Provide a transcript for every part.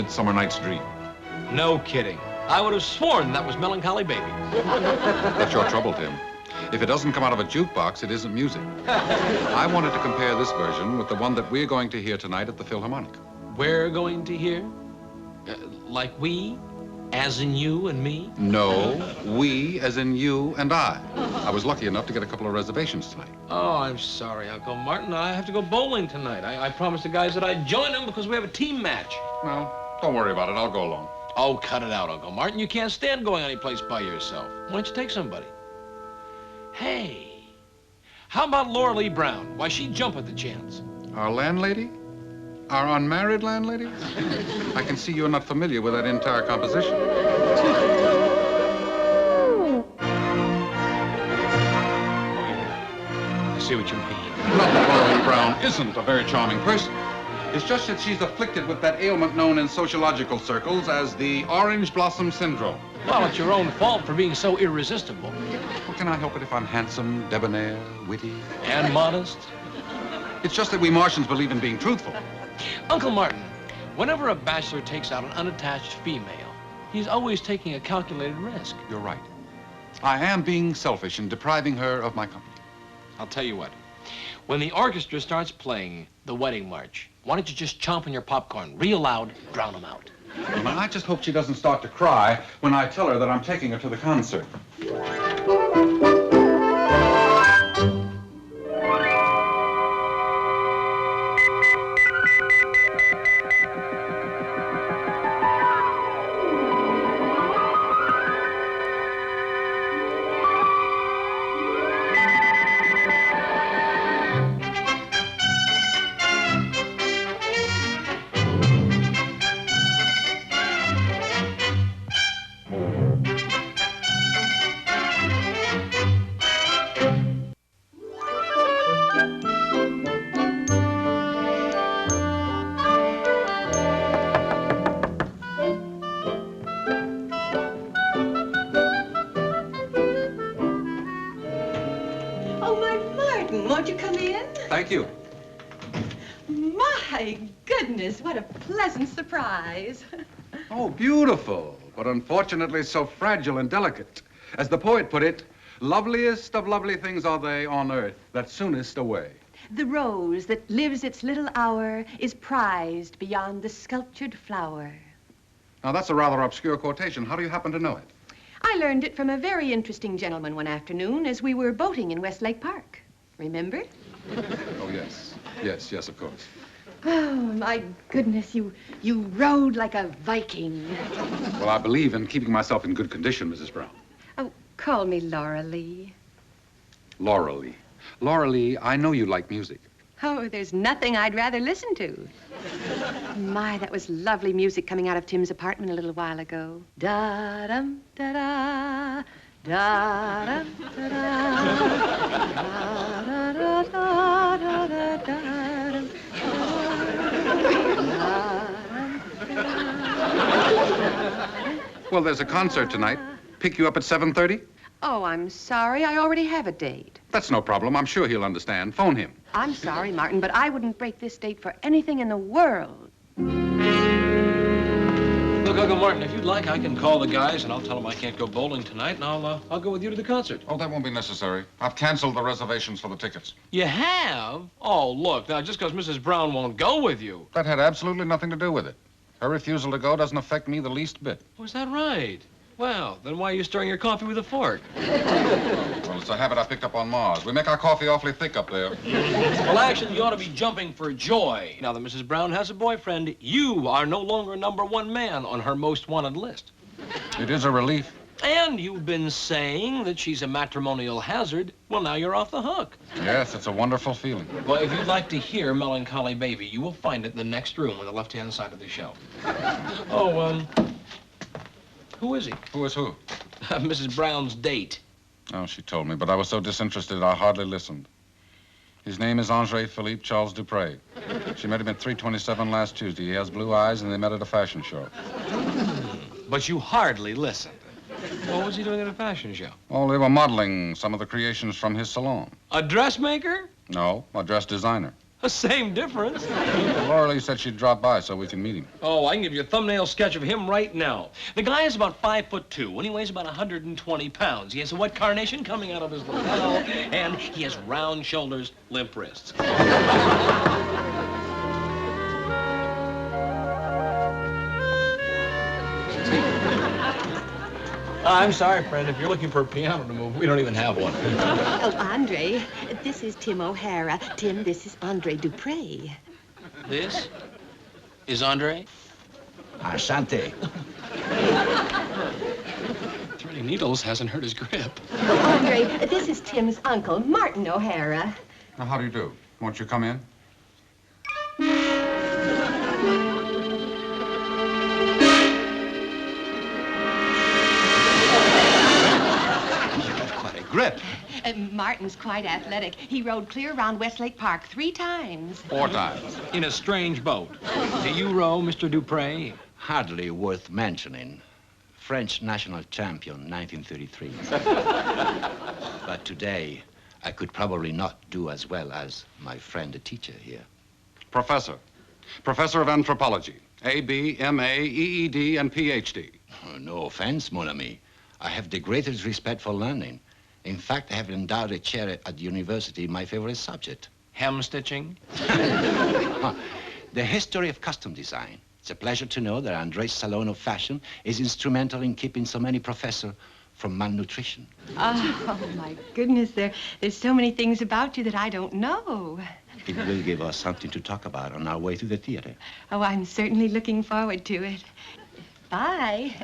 Midsummer Night's Dream. No kidding. I would have sworn that was Melancholy Baby. That's your trouble, Tim. If it doesn't come out of a jukebox, it isn't music. I wanted to compare this version with the one that we're going to hear tonight at the Philharmonic. We're going to hear? Like we? As in you and me? No, we as in you and I. I was lucky enough to get a couple of reservations tonight. Oh, I'm sorry, Uncle Martin. I have to go bowling tonight. I promised the guys that I'd join them because we have a team match. Well, don't worry about it. I'll go along. Oh, cut it out, Uncle Martin. You can't stand going anyplace by yourself. Why don't you take somebody? Hey, how about Laura Lee Brown? Why, she'd jump at the chance. Our landlady? Our unmarried landlady? I can see you're not familiar with that entire composition. I see what you mean. Not that Laura Lee Brown isn't a very charming person. It's just that she's afflicted with that ailment known in sociological circles as the orange blossom syndrome. Well, it's your own fault for being so irresistible. Well, can I help it if I'm handsome, debonair, witty? And modest? It's just that we Martians believe in being truthful. Uncle Martin, whenever a bachelor takes out an unattached female, he's always taking a calculated risk. You're right. I am being selfish and depriving her of my company. I'll tell you what. When the orchestra starts playing the wedding march, why don't you just chomp on your popcorn real loud, drown them out? Well, I just hope she doesn't start to cry when I tell her that I'm taking her to the concert. Won't you come in? Thank you. My goodness, what a pleasant surprise. Oh, beautiful, but unfortunately so fragile and delicate. As the poet put it, loveliest of lovely things are they on earth that soonest away. The rose that lives its little hour is prized beyond the sculptured flower. Now, that's a rather obscure quotation. How do you happen to know it? I learned it from a very interesting gentleman one afternoon as we were boating in Westlake Park. Remember? Oh, yes. Yes, of course. Oh, my goodness, you rode like a Viking. Well, I believe in keeping myself in good condition, Mrs. Brown. Oh, call me Laura Lee. Laura Lee. Laura Lee, I know you like music. Oh, there's nothing I'd rather listen to. My, that was lovely music coming out of Tim's apartment a little while ago. Da-dum, da-da, da-dum, da-da, Well, there's a concert tonight. Pick you up at 7:30? Oh, I'm sorry. I already have a date. That's no problem. I'm sure he'll understand. Phone him. I'm sorry, Martin, but I wouldn't break this date for anything in the world. Look, Uncle Martin, if you'd like, I can call the guys and I'll tell them I can't go bowling tonight, and I'll go with you to the concert. Oh, that won't be necessary. I've canceled the reservations for the tickets. You have? Oh, look, now, just because Mrs. Brown won't go with you. That had absolutely nothing to do with it. Her refusal to go doesn't affect me the least bit. Was that right? Well, then why are you stirring your coffee with a fork? Well, it's a habit I picked up on Mars. We make our coffee awfully thick up there. Well, actually, you ought to be jumping for joy. Now that Mrs. Brown has a boyfriend, you are no longer #1 man on her most wanted list. It is a relief. And you've been saying that she's a matrimonial hazard. Well, now you're off the hook. Yes, it's a wonderful feeling. Well, if you'd like to hear Melancholy Baby, you will find it in the next room on the left-hand side of the shelf. Oh, who is he? Who is who? Mrs. Brown's date. Oh, she told me, but I was so disinterested I hardly listened. His name is Andre Philippe Charles Dupre. She met him at 327 last Tuesday. He has blue eyes, and they met at a fashion show. But you hardly listened. What was he doing at a fashion show? Oh, they were modeling some of the creations from his salon. A dressmaker? No, a dress designer. The same difference. Laura Lee said she'd drop by so we can meet him. Oh, I can give you a thumbnail sketch of him right now. The guy is about 5'2", and he weighs about 120 pounds. He has a wet carnation coming out of his lapel, and he has round shoulders, limp wrists. I'm sorry, friend. If you're looking for a piano to move, we don't even have one. Oh, Andre, this is Tim O'Hara. Tim, this is Andre Dupre. This is Andre. Asante. Threading needles hasn't hurt his grip. Oh, Andre, this is Tim's uncle, Martin O'Hara. Now, how do you do? Won't you come in? Grip. Martin's quite athletic. He rode clear around Westlake Park 3 times. 4 times. In a strange boat. Do you row, Mr. Dupre? Hardly worth mentioning. French national champion, 1933. But today, I could probably not do as well as my friend, the teacher here. Professor. Professor of anthropology. A.B., M.A., E.E.D., and Ph.D. Oh, no offense, mon ami. I have the greatest respect for learning. In fact, I have endowed a chair at the university, my favorite subject. Hem stitching? The history of costume design. It's a pleasure to know that Andre's salon of fashion is instrumental in keeping so many professors from malnutrition. Oh, my goodness, there's so many things about you that I don't know. It will give us something to talk about on our way to the theater. Oh, I'm certainly looking forward to it. Bye.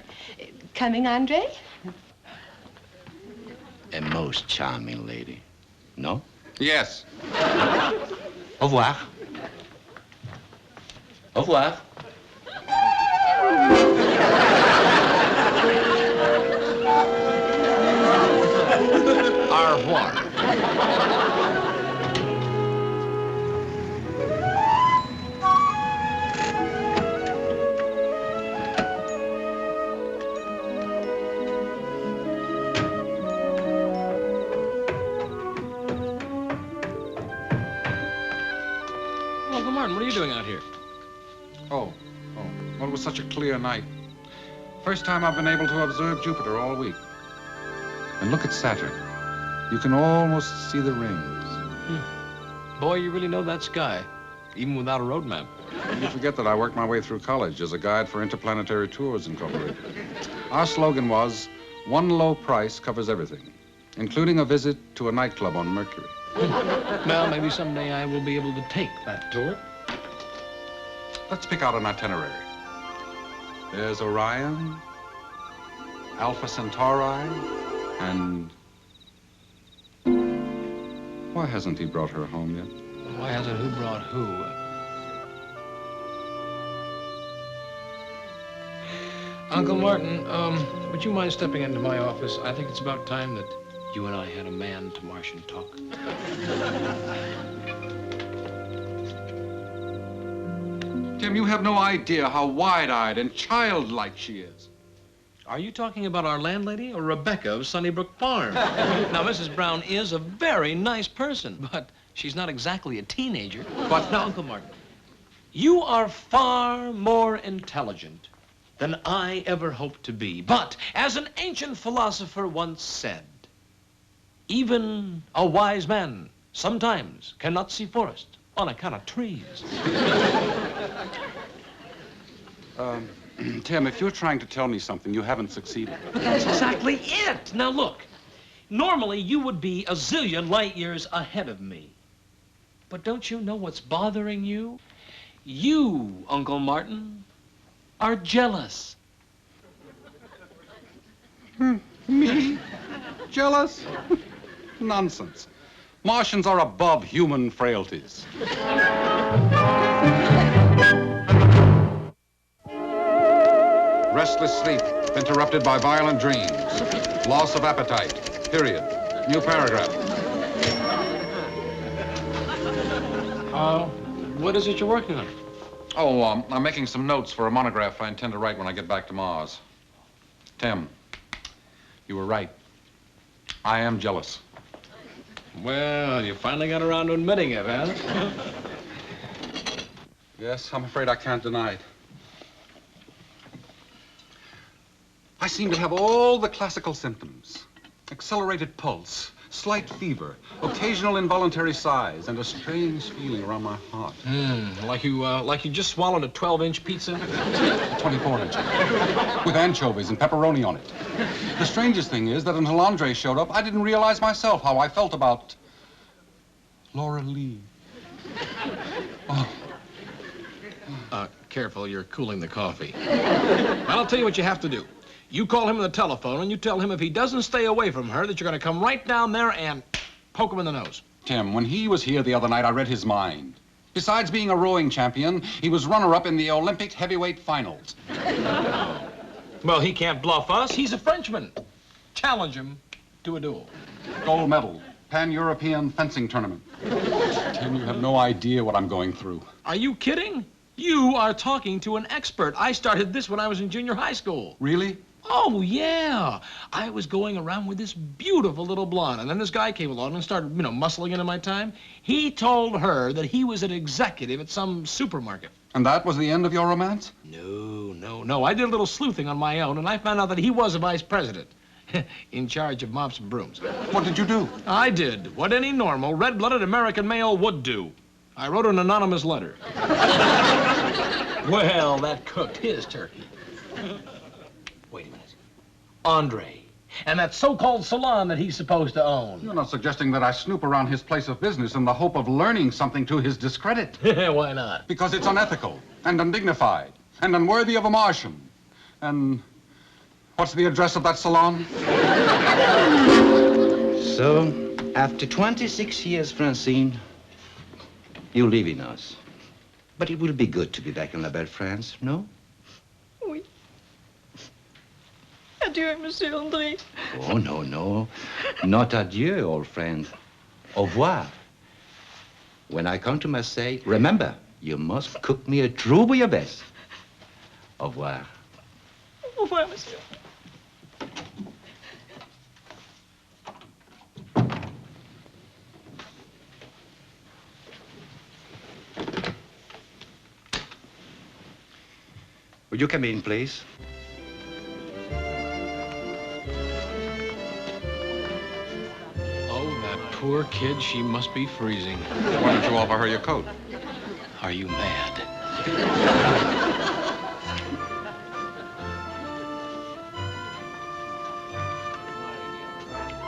Coming, Andre? A most charming lady. No? Yes. Au revoir. Au revoir. Au revoir. Uncle Martin, what are you doing out here? Oh. Well, it was such a clear night. First time I've been able to observe Jupiter all week. And look at Saturn. You can almost see the rings. Boy, you really know that sky, even without a road map. You forget that I worked my way through college as a guide for Interplanetary Tours Incorporated. Our slogan was, one low price covers everything, including a visit to a nightclub on Mercury. Well, maybe someday I will be able to take that tour. Let's pick out an itinerary. There's Orion, Alpha Centauri, and... Why hasn't he brought her home yet? Why hasn't who brought who? Uncle Martin, would you mind stepping into my office? I think it's about time that you and I had a man-to-Martian talk. Tim, you have no idea how wide-eyed and childlike she is. Are you talking about our landlady or Rebecca of Sunnybrook Farm? Now, Mrs. Brown is a very nice person, but she's not exactly a teenager. But now, Uncle Martin, you are far more intelligent than I ever hoped to be. But, as an ancient philosopher once said, even a wise man sometimes cannot see forest on account of trees. Tim, if you're trying to tell me something, you haven't succeeded. But that's exactly it. Now, look, normally you would be a zillion light years ahead of me. But don't you know what's bothering you? You, Uncle Martin, are jealous. Me? Jealous? Nonsense. Martians are above human frailties. Restless sleep, interrupted by violent dreams. Loss of appetite. Period. New paragraph. What is it you're working on? Oh, I'm making some notes for a monograph I intend to write when I get back to Mars. Tim, you were right. I am jealous. Well, you finally got around to admitting it, huh? Yes, I'm afraid I can't deny it. I seem to have all the classical symptoms. Accelerated pulse, slight fever, occasional involuntary sighs, and a strange feeling around my heart. Like you just swallowed a 12-inch pizza? 24-inch. With anchovies and pepperoni on it. The strangest thing is that until Andre showed up, I didn't realize myself how I felt about Laura Lee. Oh. Careful, you're cooling the coffee. Well, I'll tell you what you have to do. You call him on the telephone and you tell him if he doesn't stay away from her that you're going to come right down there and poke him in the nose. Tim, when he was here the other night, I read his mind. Besides being a rowing champion, he was runner-up in the Olympic heavyweight finals. Well, he can't bluff us. He's a Frenchman. Challenge him to a duel. Gold medal, Pan-European fencing tournament. Tim, you have no idea what I'm going through. Are you kidding? You are talking to an expert. I started this when I was in junior high school. Really? Oh, yeah. I was going around with this beautiful little blonde, and then this guy came along and started, muscling into my time. He told her that he was an executive at some supermarket. And that was the end of your romance? No. I did a little sleuthing on my own, and I found out that he was a vice president. In charge of mops and brooms. What did you do? I did what any normal, red-blooded American male would do. I wrote an anonymous letter. Well, that cooked his turkey. Wait a minute. Andre. And that so-called salon that he's supposed to own. You're not suggesting that I snoop around his place of business in the hope of learning something to his discredit? Why not? Because it's unethical and undignified and unworthy of a Martian. And what's the address of that salon? So, after 26 years, Francine, you're leaving us. But it will be good to be back in La Belle France, no? Oui. Adieu, Monsieur Andre. Oh, no. Not adieu, old friend. Au revoir. When I come to Marseille, remember, you must cook me a true bouillabaisse. Au revoir. Au revoir, Monsieur. Would you come in, please? Oh, that poor kid, she must be freezing. Why don't you offer her your coat? Are you mad?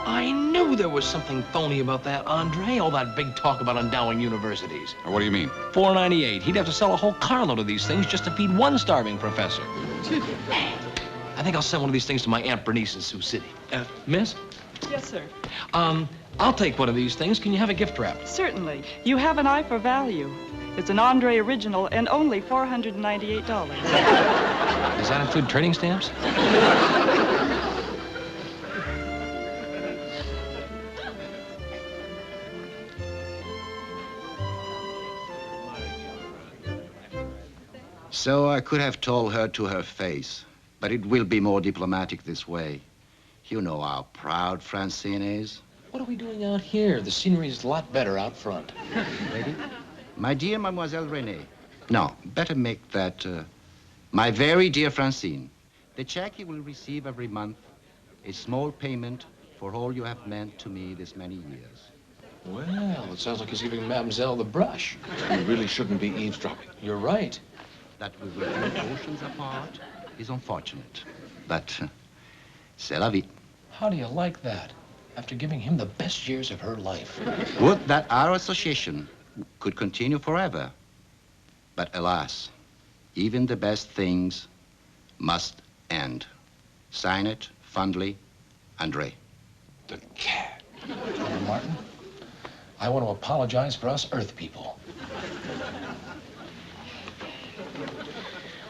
I knew there was something phony about that, Andre. All that big talk about endowing universities. What do you mean? $4.98. He'd have to sell a whole carload of these things just to feed one starving professor. Hey, I think I'll send one of these things to my Aunt Bernice in Sioux City. Miss? Yes, sir. I'll take one of these things. Can you have a gift wrap? Certainly. You have an eye for value. It's an Andre original and only $498. Does that include trading stamps? So I could have told her to her face, but it will be more diplomatic this way. You know how proud Francine is. What are we doing out here? The scenery's a lot better out front. Lady? My dear Mademoiselle Renee. No, better make that, my very dear Francine. The check you will receive every month, a small payment for all you have meant to me this many years. Well, it sounds like he's giving Mademoiselle the brush. You really shouldn't be eavesdropping. You're right. That we will be oceans apart is unfortunate. But c'est la vie. How do you like that? After giving him the best years of her life. Would that our association could continue forever. But alas, even the best things must end. Sign it fondly, Andre. The cat. Martin, I want to apologize for us Earth people.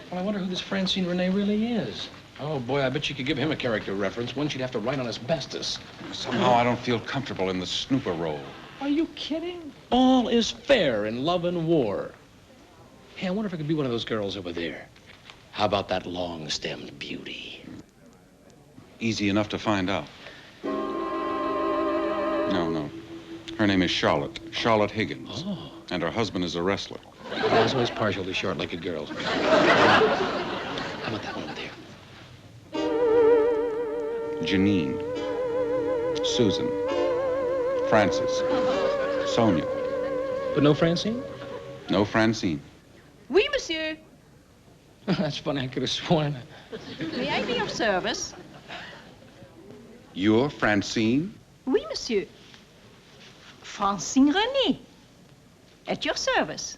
Well, I wonder who this Francine Renee really is. Oh, boy, I bet you could give him a character reference. One she'd have to write on asbestos. Somehow I don't feel comfortable in the snooper role. Are you kidding? All is fair in love and war. Hey, I wonder if I could be one of those girls over there. How about that long-stemmed beauty? Easy enough to find out. No. Her name is Charlotte. Charlotte Higgins. Oh. And her husband is a wrestler. I was always partial to short-legged girls. How about that one over there? Janine. Susan. Francis. Sonia. But no Francine? No Francine. Oui, monsieur. That's funny. I could have sworn. May I be of service? You're Francine? Oui, monsieur. Francine René. At your service.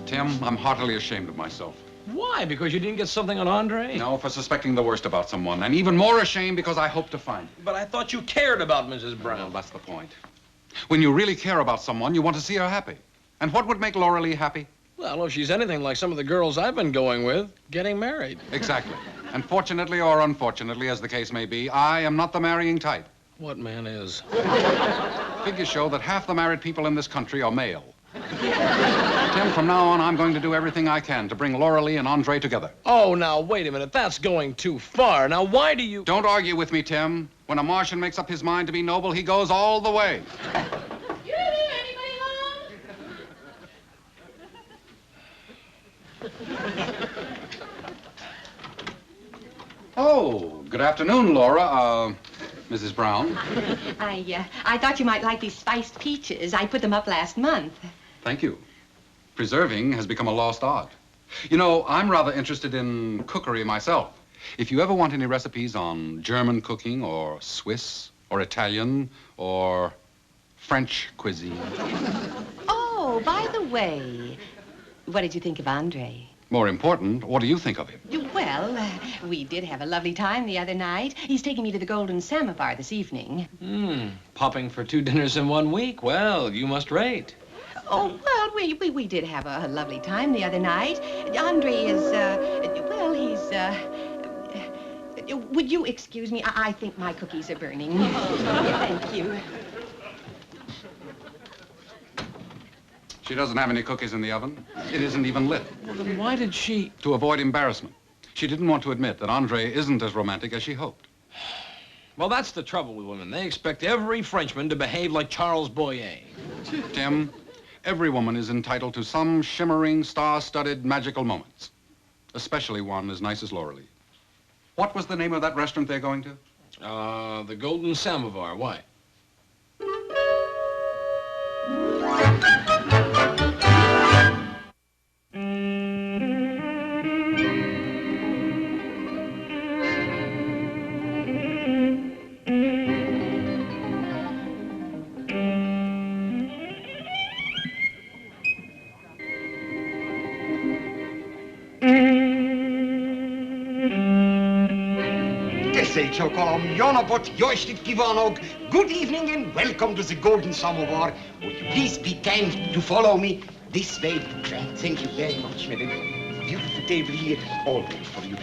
Tim, I'm heartily ashamed of myself. Why? Because you didn't get something on Andre? No, for suspecting the worst about someone. And even more ashamed because I hope to find it. But I thought you cared about Mrs. Well, Brown. that's the point. When you really care about someone, you want to see her happy. And what would make Laura Lee happy? Well, if she's anything like some of the girls I've been going with, getting married. Exactly. And fortunately or unfortunately, as the case may be, I am not the marrying type. What man is? Figures show that half the married people in this country are male. Tim, from now on, I'm going to do everything I can to bring Laura Lee and Andre together. Oh, now, wait a minute. That's going too far. Now, why do you... Don't argue with me, Tim. When a Martian makes up his mind to be noble, he goes all the way. Anybody home? Oh, good afternoon, Laura. Mrs. Brown. I thought you might like these spiced peaches. I put them up last month. Thank you. Preserving has become a lost art. You know, I'm rather interested in cookery myself. If you ever want any recipes on German cooking or Swiss or Italian or French cuisine. Oh, by the way, what did you think of Andre? More important, what do you think of him? Well, we did have a lovely time the other night. He's taking me to the Golden Samovar this evening. Popping for 2 dinners in 1 week. Well, you must rate. Oh, well, we did have a lovely time the other night. Andre is, well, he's, would you excuse me? I think my cookies are burning. Thank you. She doesn't have any cookies in the oven. It isn't even lit. Well, then why did she... To avoid embarrassment. She didn't want to admit that Andre isn't as romantic as she hoped. Well, that's the trouble with women. They expect every Frenchman to behave like Charles Boyer. Tim, every woman is entitled to some shimmering, star-studded, magical moments. Especially one as nice as Laura Lee. What was the name of that restaurant they're going to? The Golden Samovar. Why? Good evening and welcome to the Golden Samovar. Would you please be kind to follow me this way? Thank you very much, madam. Beautiful table here, all ready for you.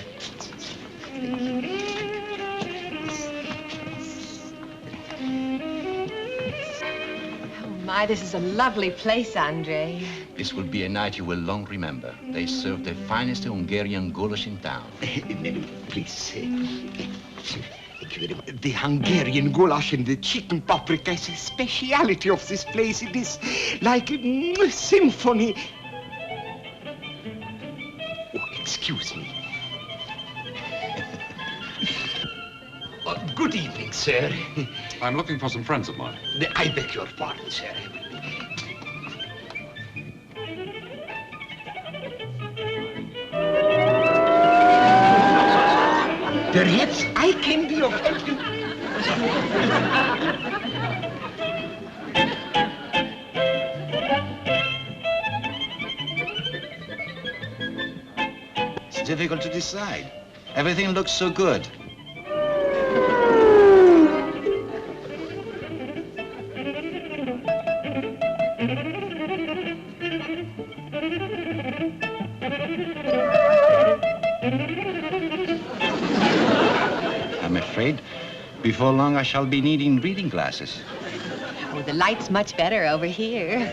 Oh, my, this is a lovely place, Andre. This will be a night you will long remember. They serve the finest Hungarian goulash in town. Madam, please. Thank you very much. The Hungarian goulash and the chicken paprika is a speciality of this place. It is like a symphony. Oh, excuse me. Good evening, sir. I'm looking for some friends of mine. I beg your pardon, sir. Perhaps I can be of help. It's difficult to decide. Everything looks so good. I'm afraid before long I shall be needing reading glasses. Oh, the light's much better over here.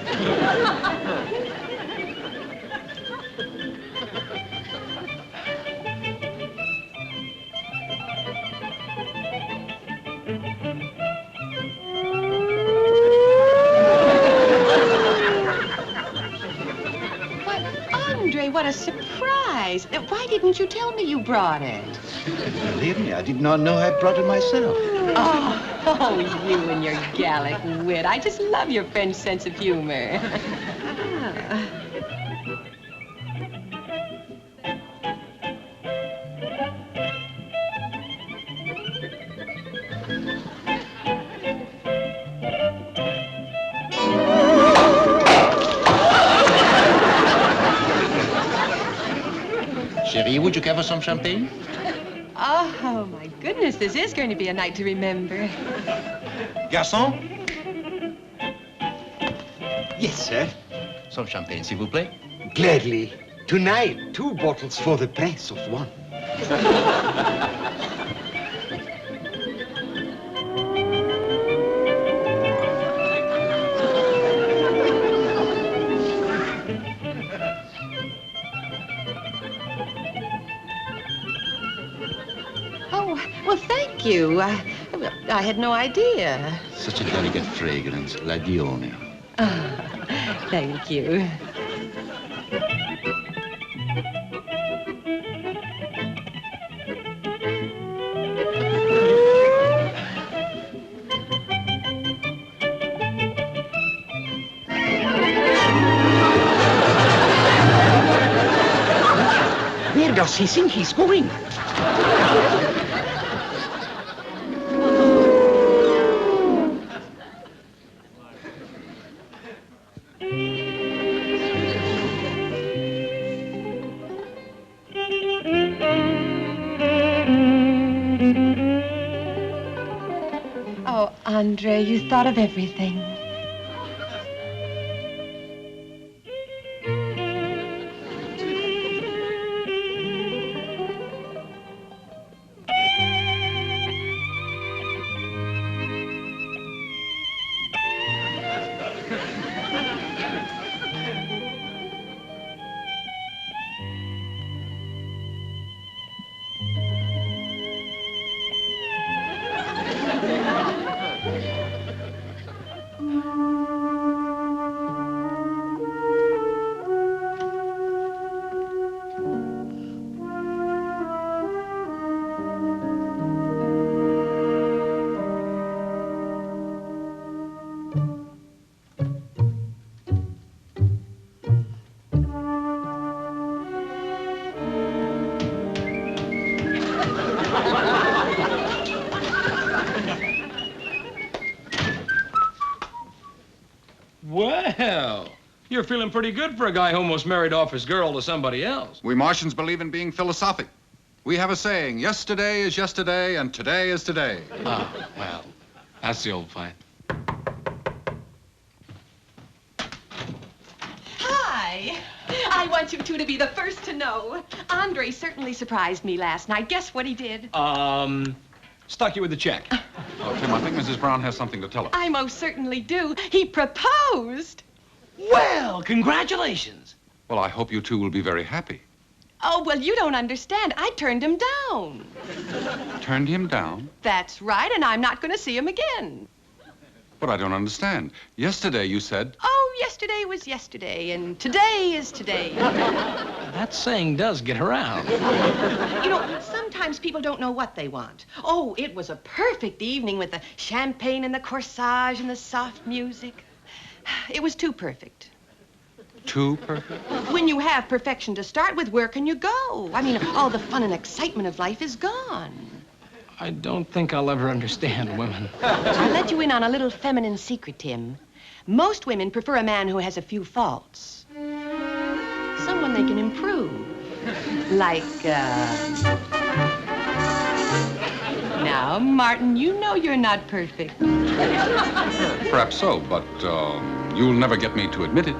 Andre, what a surprise. Why didn't you tell me you brought it? Believe me, I did not know I brought it myself. Oh, you and your Gallic wit. I just love your French sense of humor. Cherie, would you care for some champagne? Oh, my goodness, this is going to be a night to remember. Garçon? Yes, sir. Some champagne, s'il vous plaît. Gladly. Tonight, 2 bottles for the price of 1. Oh, well, thank you. I had no idea. Such a delicate fragrance, la Dione. Thank you. Where does he think he's going? Oh, Andre, you thought of everything. Well, you're feeling pretty good for a guy who almost married off his girl to somebody else. We Martians believe in being philosophic. We have a saying, yesterday is yesterday and today is today. Oh, well, that's the old fight. Hi. I want you two to be the first to know. Andre certainly surprised me last night. Guess what he did? Stuck you with the check. Oh, Tim, I think Mrs. Brown has something to tell us. I most certainly do. He proposed. Well, congratulations. Well, I hope you two will be very happy. Oh, well, you don't understand. I turned him down. Turned him down? That's right, and I'm not going to see him again. But I don't understand. Yesterday you said... Oh, yesterday was yesterday, and today is today. That saying does get around. You know, sometimes people don't know what they want. Oh, it was a perfect evening with the champagne and the corsage and the soft music. It was too perfect. Too perfect? When you have perfection to start with, where can you go? I mean, all the fun and excitement of life is gone. I don't think I'll ever understand women. I'll let you in on a little feminine secret, Tim. Most women prefer a man who has a few faults. Someone they can improve. Like, Now, Martin, you know you're not perfect. Perhaps so, but you'll never get me to admit it.